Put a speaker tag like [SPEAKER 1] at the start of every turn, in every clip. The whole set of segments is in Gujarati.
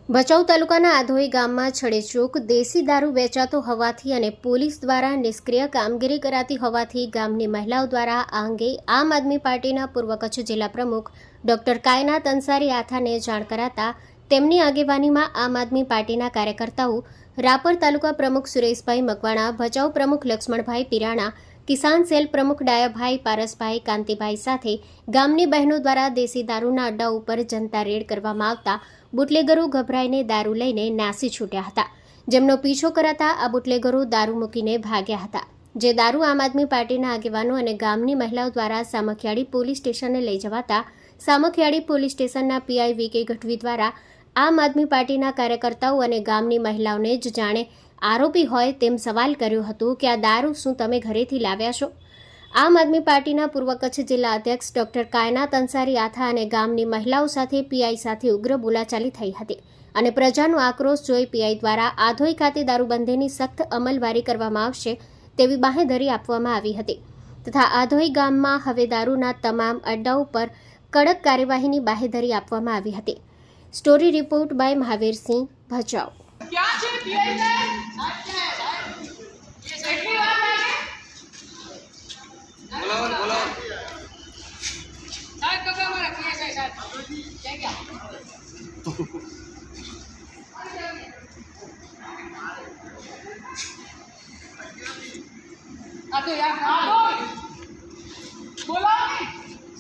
[SPEAKER 1] ભચાઉ તાલુકાના આધોઈ ગામમાં છડેચોક દેશી દારૂ વેચાતો હોવાથી અને પોલીસ દ્વારા નિષ્ક્રિય કામગીરી કરાતી હોવાથી ગામની મહિલાઓ દ્વારા આ અંગે આમ આદમી પાર્ટીના પૂર્વ કચ્છ જિલ્લા પ્રમુખ ડોક્ટર કાયનાત અંસારી આથાને જાણ કરાતા તેમની આગેવાનીમાં આમ આદમી પાર્ટીના કાર્યકર્તાઓ રાપર તાલુકા પ્રમુખ સુરેશભાઈ મકવાણા, ભચાઉ પ્રમુખ લક્ષ્મણભાઈ પિરાણા, કિસાન સેલ પ્રમુખ ડાયાભાઈ પારસભાઈ કાંતિભાઈ સાથે ગામની બહેનો દ્વારા દેશી દારૂના અડ્ડા ઉપર જનતા રેડ કરવામાં આવતા બુટલેગરો ગભરાઈને દારૂ લઈને નાસી છૂટ્યા હતા, જેમનો પીછો કરાતા આ બુટલેગરો દારૂ મૂકીને ભાગ્યા હતા, જે દારૂ આમ આદમી પાર્ટીના આગેવાનો અને ગામની મહિલાઓ દ્વારા સામખિયાળી પોલીસ સ્ટેશને લઈ જવાતા સામખિયાળી પોલીસ સ્ટેશનના પીઆઈ વી કે ગઢવી દ્વારા આમ આદમી પાર્ટીના કાર્યકર્તાઓ અને ગામની મહિલાઓને જ જાણે આરોપી હોય તેમ સવાલ કર્યો હતો કે આ દારૂ શું તમે ઘરેથી લાવ્યા છો? આમ આદમી પાર્ટીના પૂર્વ કચ્છ જિલ્લા અધ્યક્ષ ડોક્ટર કાયનાત અંસારી આથા અને ગામની મહિલાઓ સાથે પીઆઈ સાથે ઉગ્ર બોલાચાલી થઈ હતી અને પ્રજાનો આક્રોશ જોઈ પીઆઈ દ્વારા આધોઈ ખાતે દારૂબંધીની સખ્ત અમલવારી કરવામાં આવશે તેવી બાંહેધરી આપવામાં આવી હતી તથા આધોઈ ગામમાં હવે દારૂના તમામ અડ્ડાઓ પર કડક કાર્યવાહીની બાંહેધરી આપવામાં આવી હતી. Story report by Mahavirsinh, Bhachau.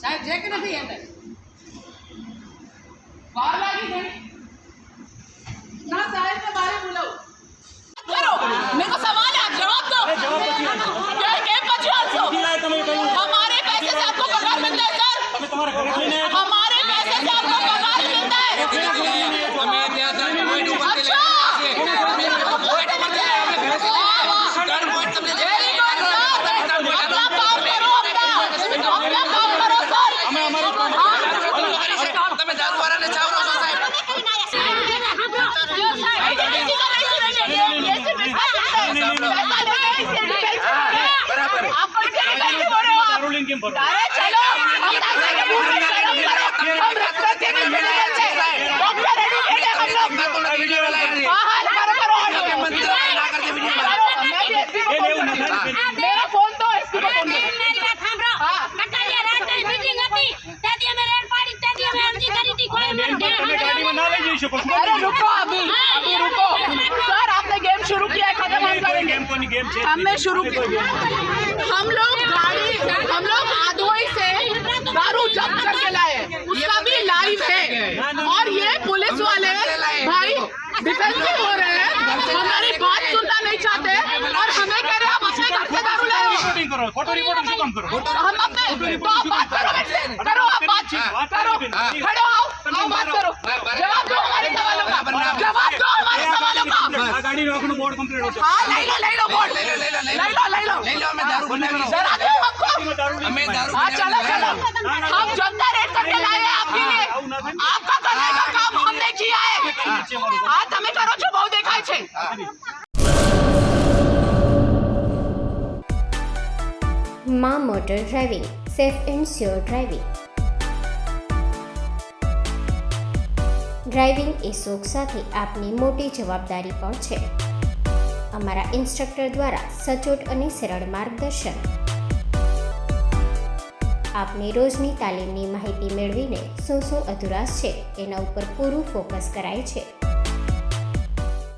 [SPEAKER 2] साहब जे के नहीं अंदर बाहर लागी घड़ी ना साहब ने बाहर बुलाओ करो मेरे को सवाल है, आप जवाब दो. क्या गेम बच्चे आल्सो हमारे पैसे से आपको पगार मिलता है सर, हमारे पैसे से आपको पगार मिलता है. हमें क्या था कोई डूबा के ले कोई डूबा के कर पॉइंट तुमने वेरी गुड सर, अपना काम करो, अपना काम करो सर. हमें हमारे તમે દારૂ વાળાને ચાવરો છો સાહેબ. બરાબર આપ દારૂ લેન કેમ ભરો? અરે ચલો हम पैसे के मुंह में शर्म करो, हम रिश्वत देने से नहीं चलते. डॉक्टर रेडी है हम लोग मैं तो वीडियो वाला है. हां करो मंदिर ना करते वीडियो मेरा फोन तो इसको फोन दो. मेरी बात सुन रहा हां कटालिया रात में मीटिंग હતી त्यादी में रेड पाड़ी त्यादी में अर्जी करी थी कोई गाड़ी में ना ले जई શકો. अरे रुको अभी रुको सर, आपने गेम शुरू किया है, खत्म हम करेंगे. गेम है हमने शुरू किया. हम लोग आधोई से दारू जब्त करके लाए, उसका भी लाइव है. और ये पुलिस वाले भाई डिफेंसिव हो रहे हैं, हमारी बात सुनना नहीं चाहते और हमें कह रहे हैं आप अपने घर से दारू लाए हो. फोटो रिपोर्टिंग क्यों कम करो? हम अपने तो आप बात करो, करो आप बात करो, खड़े आओ बात करो, जवाब दो हमारे सवालों का, जवाब दो हमारे सवालों का. गाड़ी रोकनो बोर्ड कंप्लीट हो. हां ले लो बोर्ड ले लो मैं दारू बना रहा हूं सर. आते हो हमको हमें दारू. हां चलो हम जनता रेड करके लाए हैं आपके लिए, आपका करने का काम हमने किया है. हां તમે કરો છો બહુ દેખાય છે.
[SPEAKER 1] માં motor driving, safe and sure driving. Driving એ શોખ સાથે આપની મોટી જવાબદારી પણ છે. અમારા ઇન્સ્ટ્રક્ટર દ્વારા સચોટ અને સરળ માર્ગદર્શન. આપની રોજની તાલીમની માહિતી મેળવીને શું અધુરાશ છે એના ઉપર પૂરું ફોકસ કરાય છે.